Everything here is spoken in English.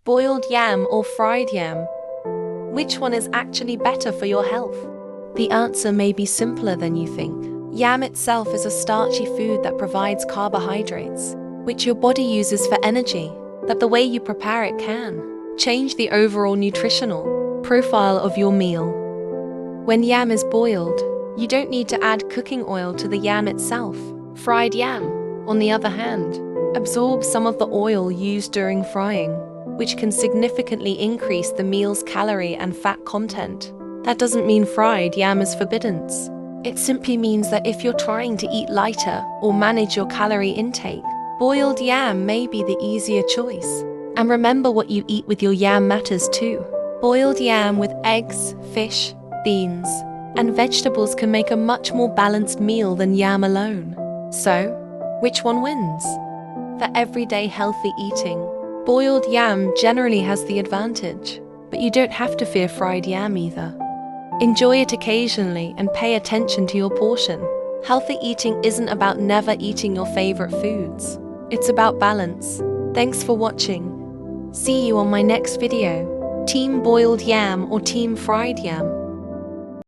Boiled yam or fried yam? Which one is actually better for your health? The answer may be simpler than you think. Yam itself is a starchy food that provides carbohydrates, which your body uses for energy, but the way you prepare it can change the overall nutritional profile of your meal. When yam is boiled, you don't need to add cooking oil to the yam itself. Fried yam, on the other hand, absorbs some of the oil used during frying, which can significantly increase the meal's calorie and fat content. That doesn't mean fried yam is forbidden. It simply means that if you're trying to eat lighter or manage your calorie intake, boiled yam may be the easier choice. And remember, what you eat with your yam matters too. Boiled yam with eggs, fish, beans, and vegetables can make a much more balanced meal than yam alone. So, which one wins? For everyday healthy eating, boiled yam generally has the advantage, but you don't have to fear fried yam either. Enjoy it occasionally and pay attention to your portion. Healthy eating isn't about never eating your favorite foods. It's about balance. Thanks for watching. See you on my next video. Team boiled yam or team fried yam?